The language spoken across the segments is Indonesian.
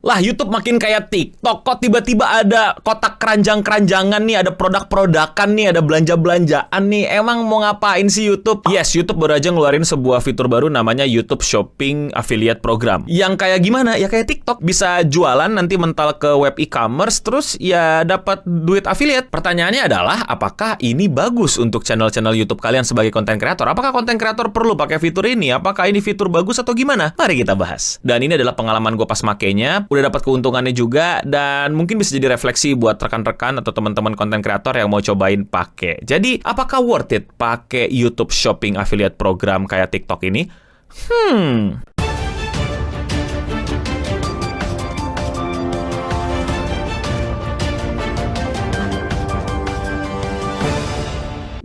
Lah, YouTube makin kayak TikTok, kok tiba-tiba ada kotak keranjang-keranjangan nih, ada produk-produkan nih, ada belanja-belanjaan nih. Emang mau ngapain sih YouTube? Yes, YouTube baru aja ngeluarin sebuah fitur baru namanya YouTube Shopping Affiliate Program. Yang kayak gimana? Ya kayak TikTok, bisa jualan nanti mental ke web e-commerce, terus ya dapat duit affiliate. Pertanyaannya adalah, apakah ini bagus untuk channel-channel YouTube kalian sebagai konten kreator? Apakah konten kreator perlu pakai fitur ini? Apakah ini fitur bagus atau gimana? Mari kita bahas. Dan ini adalah pengalaman gue pas makainya. Udah dapat keuntungannya juga, dan mungkin bisa jadi refleksi buat rekan-rekan atau teman-teman konten kreator yang mau cobain pakai. Jadi, apakah worth it pakai YouTube Shopping Affiliate Program kayak TikTok ini?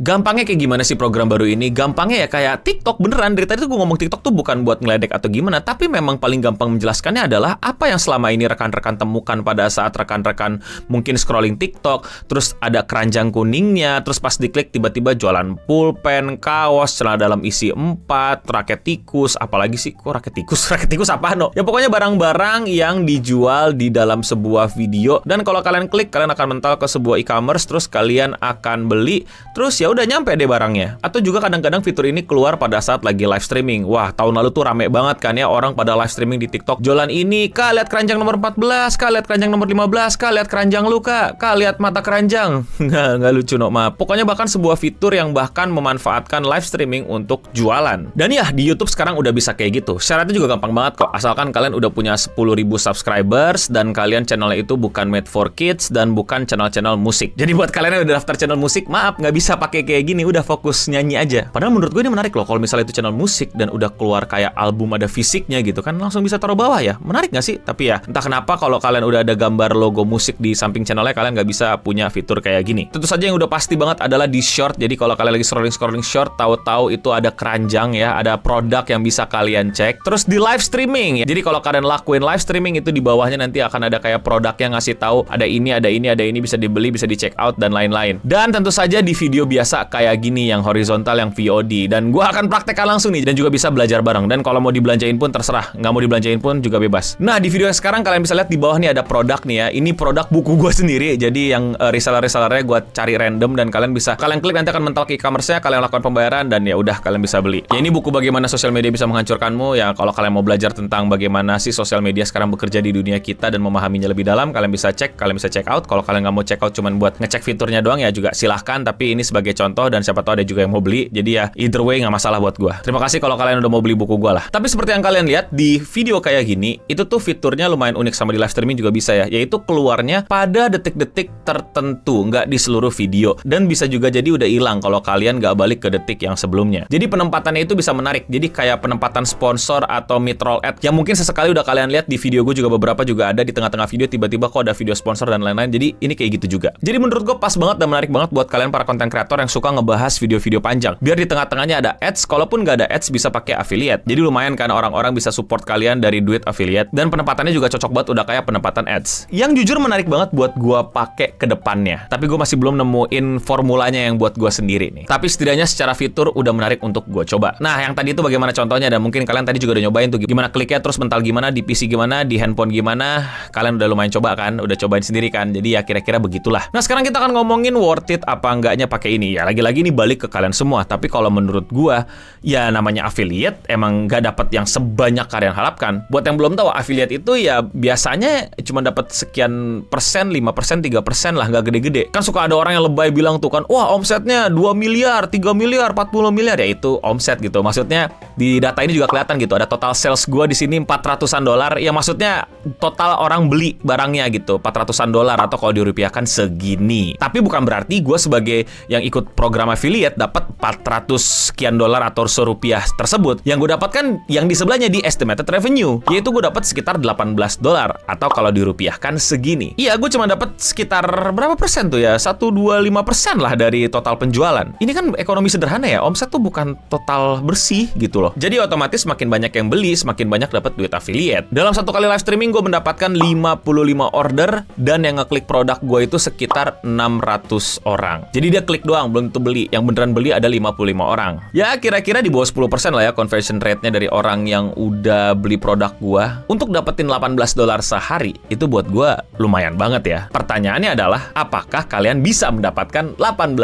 Gampangnya kayak gimana sih program baru ini? Gampangnya ya kayak TikTok beneran. Dari tadi tuh gue ngomong TikTok tuh bukan buat ngeledek atau gimana, tapi memang paling gampang menjelaskannya adalah apa yang selama ini rekan-rekan temukan pada saat rekan-rekan mungkin scrolling TikTok, terus ada keranjang kuningnya, terus pas diklik tiba-tiba jualan pulpen, kaos, celana dalam isi 4, raket tikus, apalagi sih kok raket tikus? Raket tikus apaan no? Ya pokoknya barang-barang yang dijual di dalam sebuah video, dan kalau kalian klik, kalian akan mental ke sebuah e-commerce, terus kalian akan beli, terus ya udah nyampe deh barangnya. Atau juga kadang-kadang fitur ini keluar pada saat lagi live streaming. Wah, tahun lalu tuh rame banget kan ya orang pada live streaming di TikTok. Jualan ini, Kak, lihat keranjang nomor 14, Kak, lihat keranjang nomor 15, Kak, lihat keranjang lu, Kak, lihat mata keranjang. Nggak lucu, no, maaf. Pokoknya bahkan sebuah fitur yang bahkan memanfaatkan live streaming untuk jualan. Dan ya, di YouTube sekarang udah bisa kayak gitu. Syaratnya juga gampang banget kok. Asalkan kalian udah punya 10.000 subscribers, dan kalian channelnya itu bukan made for kids, dan bukan channel-channel musik. Jadi buat kalian yang udah daftar channel musik, maaf, nggak bisa pakai kayak gini, udah fokus nyanyi aja. Padahal menurut gue ini menarik loh, kalau misalnya itu channel musik dan udah keluar kayak album ada fisiknya gitu kan, langsung bisa taruh bawah ya. Menarik nggak sih? Tapi ya, entah kenapa kalau kalian udah ada gambar logo musik di samping channelnya, kalian nggak bisa punya fitur kayak gini. Tentu saja yang udah pasti banget adalah di short. Jadi kalau kalian lagi scrolling short, tahu-tahu itu ada keranjang ya, ada produk yang bisa kalian cek. Terus di live streaming ya. Jadi kalau kalian lakuin live streaming itu di bawahnya nanti akan ada kayak produk yang ngasih tahu ada ini, ada ini, ada ini, bisa dibeli, bisa di check out dan lain-lain. Dan tentu saja di video biasa kayak gini yang horizontal, yang VOD, dan gue akan praktekkan langsung nih, dan juga bisa belajar bareng. Dan kalau mau dibelanjain pun terserah, nggak mau dibelanjain pun juga bebas. Nah, di video yang sekarang kalian bisa lihat di bawah nih ada produk nih ya. Ini produk buku gue sendiri, jadi yang reseller-resellernya gue cari random, dan kalian klik nanti akan mental ke e-commerce-nya, kalian lakukan pembayaran, dan ya udah kalian bisa beli. Ya ini buku bagaimana sosial media bisa menghancurkanmu. Ya kalau kalian mau belajar tentang bagaimana sih sosial media sekarang bekerja di dunia kita dan memahaminya lebih dalam, kalian bisa cek, kalian bisa check out. Kalau kalian nggak mau check out cuman buat ngecek fiturnya doang ya juga silahkan, tapi ini sebagai contoh, dan siapa tahu ada juga yang mau beli. Jadi ya either way nggak masalah buat gue. Terima kasih kalau kalian udah mau beli buku gue lah. Tapi seperti yang kalian lihat di video kayak gini, itu tuh fiturnya lumayan unik, sama di live streaming juga bisa ya, yaitu keluarnya pada detik-detik tertentu, nggak di seluruh video, dan bisa juga jadi udah hilang kalau kalian nggak balik ke detik yang sebelumnya. Jadi penempatannya itu bisa menarik. Jadi kayak penempatan sponsor atau mid-roll ad yang mungkin sesekali udah kalian lihat di video gue juga, beberapa juga ada di tengah-tengah video tiba-tiba kok ada video sponsor dan lain-lain. Jadi ini kayak gitu juga. Jadi menurut gue pas banget dan menarik banget buat kalian para konten kreator yang suka ngebahas video-video panjang. Biar di tengah-tengahnya ada ads, kalaupun nggak ada ads bisa pakai affiliate. Jadi lumayan kan orang-orang bisa support kalian dari duit affiliate, dan penempatannya juga cocok banget, udah kayak penempatan ads. Yang jujur menarik banget buat gua pakai ke depannya. Tapi gua masih belum nemuin formulanya yang buat gua sendiri nih. Tapi setidaknya secara fitur udah menarik untuk gua coba. Nah, yang tadi itu bagaimana contohnya, dan mungkin kalian tadi juga udah nyobain tuh gimana kliknya, terus mental gimana, di PC gimana, di handphone gimana. Kalian udah lumayan coba kan, udah cobain sendiri kan. Jadi ya kira-kira begitulah. Nah, sekarang kita akan ngomongin worth it apa enggaknya pakai ini. Ya lagi-lagi ini balik ke kalian semua. Tapi kalau menurut gua, ya namanya affiliate emang nggak dapat yang sebanyak kalian harapkan. Buat yang belum tahu, affiliate itu ya biasanya cuma dapat sekian persen, 5%, 3% lah, nggak gede-gede. Kan suka ada orang yang lebay bilang tuh kan, wah omsetnya 2 miliar, 3 miliar, 40 miliar, ya itu omset gitu. Maksudnya di data ini juga kelihatan gitu, ada total sales gua di sini $400-an. Ya maksudnya total orang beli barangnya gitu, $400-an, atau kalau dirupiahkan segini. Tapi bukan berarti gua sebagai yang ikut program affiliate dapat 400 sekian dolar atau rupiah tersebut. Yang gue dapatkan yang di sebelahnya di estimated revenue, yaitu gue dapat sekitar $18, atau kalau dirupiahkan segini. Iya, gue cuma dapat sekitar berapa persen tuh ya, 1-2-5% lah dari total penjualan. Ini kan ekonomi sederhana ya, omset tuh bukan total bersih gitu loh. Jadi otomatis semakin banyak yang beli, semakin banyak dapat duit affiliate. Dalam satu kali live streaming gue mendapatkan 55 order, dan yang ngeklik produk gue itu sekitar 600 orang. Jadi dia klik doang, belum tentu beli. Yang beneran beli ada 55 orang. Ya kira-kira di bawah 10% lah ya conversion rate-nya dari orang yang udah beli produk gua. Untuk dapetin $18 sehari, itu buat gua lumayan banget ya. Pertanyaannya adalah, apakah kalian bisa mendapatkan $18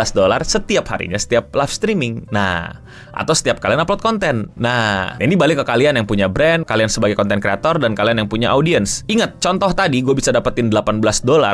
setiap harinya setiap live streaming? Nah, atau setiap kalian upload konten. Nah, ini balik ke kalian yang punya brand, kalian sebagai content creator, dan kalian yang punya audience. Ingat, contoh tadi gue bisa dapetin $18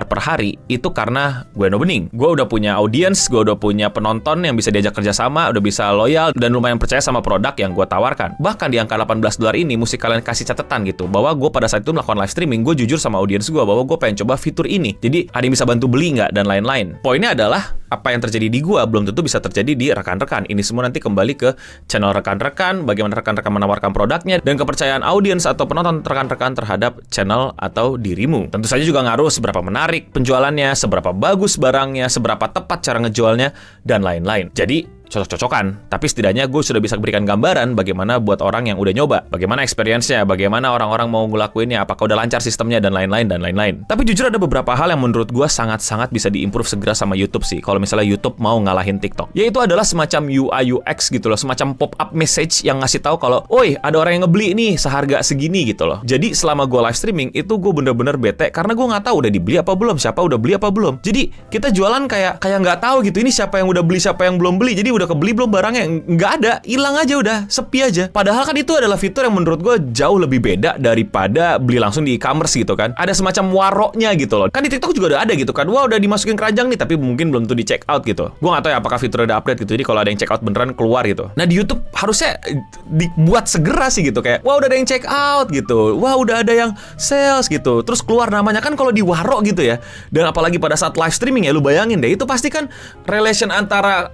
per hari, itu karena gue no bening. Gue udah punya audience, gue udah punya penonton yang bisa diajak kerjasama, udah bisa loyal, dan lumayan percaya sama produk yang gue tawarkan. Bahkan di angka $18 ini, mesti kalian kasih catatan gitu, bahwa gue pada saat itu melakukan live streaming, gue jujur sama audience gue, bahwa gue pengen coba fitur ini. Jadi, ada yang bisa bantu beli nggak, dan lain-lain. Poinnya adalah, apa yang terjadi di gue, belum tentu bisa terjadi di rekan-rekan. Ini semua nanti kembali ke channel rekan-rekan, bagaimana rekan-rekan menawarkan produknya, dan kepercayaan audiens atau penonton rekan-rekan terhadap channel atau dirimu. Tentu saja juga ngaruh seberapa menarik penjualannya, seberapa bagus barangnya, seberapa tepat cara ngejualnya, dan lain-lain. Jadi, cocok-cocokan, tapi setidaknya gue sudah bisa berikan gambaran bagaimana buat orang yang udah nyoba, bagaimana experience-nya, bagaimana orang-orang mau ngelakuinnya, apakah udah lancar sistemnya, dan lain-lain, dan lain-lain. Tapi jujur ada beberapa hal yang menurut gue sangat-sangat bisa diimprove segera sama YouTube sih, kalau misalnya YouTube mau ngalahin TikTok. Yaitu adalah semacam UI UX gitu loh, semacam pop-up message yang ngasih tahu kalau, oi, ada orang yang ngebeli nih seharga segini gitu loh. Jadi selama gue live streaming, itu gue bener-bener bete, karena gue nggak tahu udah dibeli apa belum, siapa udah beli apa belum. Jadi kita jualan kayak nggak tahu gitu, ini siapa yang udah beli, siapa yang belum beli. Jadi udah kebeli belum barangnya, nggak ada, hilang aja udah, sepi aja. Padahal kan itu adalah fitur yang menurut gue jauh lebih beda daripada beli langsung di e-commerce gitu kan. Ada semacam waroknya gitu loh. Kan di TikTok juga udah ada gitu kan. Wah, udah dimasukin keranjang nih, tapi mungkin belum tuh di check out gitu. Gue nggak tahu ya apakah fiturnya udah update gitu. Jadi kalau ada yang check out beneran keluar gitu. Nah di YouTube harusnya dibuat segera sih gitu, kayak wah udah ada yang check out gitu, wah udah ada yang sales gitu, terus keluar namanya. Kan kalau di warok gitu ya, dan apalagi pada saat live streaming ya, lu bayangin deh, itu pasti kan relation antara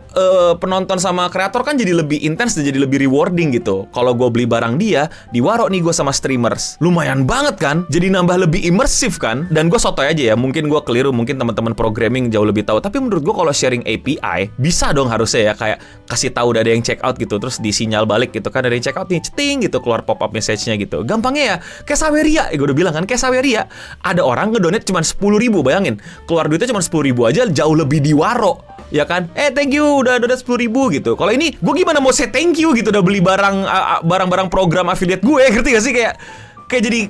penonton sama kreator kan jadi lebih intens dan jadi lebih rewarding gitu. Kalau gue beli barang dia di warok nih, gue sama streamers, lumayan banget kan, jadi nambah lebih imersif kan. Dan gue sotoy aja ya, mungkin gue keliru, mungkin teman-teman programming jauh lebih tahu, tapi menurut gue kalau sharing API bisa dong harusnya ya, kayak kasih tahu udah ada yang check out gitu, terus disinyal balik gitu kan, ada yang check out nih, ceting gitu, keluar pop-up message-nya gitu. Gampangnya ya, kayak Saweria, gue udah bilang kan, kayak Saweria, ada orang ngedonate cuma 10.000, bayangin, keluar duitnya cuma 10.000 aja, jauh lebih di warok. Ya kan, thank you udah donate 10.000 gitu. Kalau ini, gue gimana mau say thank you gitu, udah beli barang-barang program affiliate gue, ngerti gak sih, kayak jadi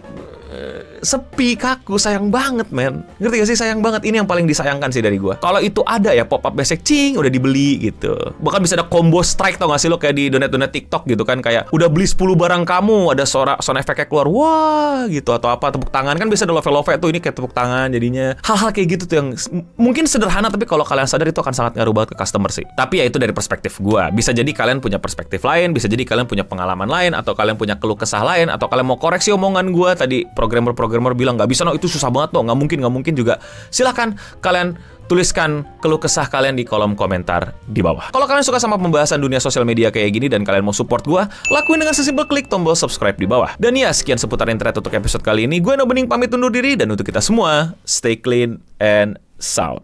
sepi, kaku, sayang banget men. Ngerti gak sih, sayang banget. Ini yang paling disayangkan sih dari gue. Kalau itu ada ya pop-up message, cing, udah dibeli gitu. Bahkan bisa ada combo strike, tau gak sih lo, kayak di donat-donat TikTok gitu kan, kayak udah beli 10 barang kamu, ada sound effect-nya keluar, wah gitu, atau apa, tepuk tangan kan bisa ada love tuh, ini kayak tepuk tangan jadinya. Hal-hal kayak gitu tuh yang mungkin sederhana, tapi kalau kalian sadar itu akan sangat ngaruh banget ke customer sih. Tapi ya itu dari perspektif gue. Bisa jadi kalian punya perspektif lain, bisa jadi kalian punya pengalaman lain, atau kalian punya keluh kesah lain, atau kalian mau koreksi omongan gue tadi. Programmer bilang nggak bisa, no, itu susah banget, no, nggak mungkin juga. Silahkan kalian tuliskan keluh kesah kalian di kolom komentar di bawah. Kalau kalian suka sama pembahasan dunia sosial media kayak gini dan kalian mau support gua, lakuin dengan sesimpel klik tombol subscribe di bawah. Dan ya, sekian seputar internet untuk episode kali ini. Gue No Bening pamit undur diri, dan untuk kita semua, stay clean and sound.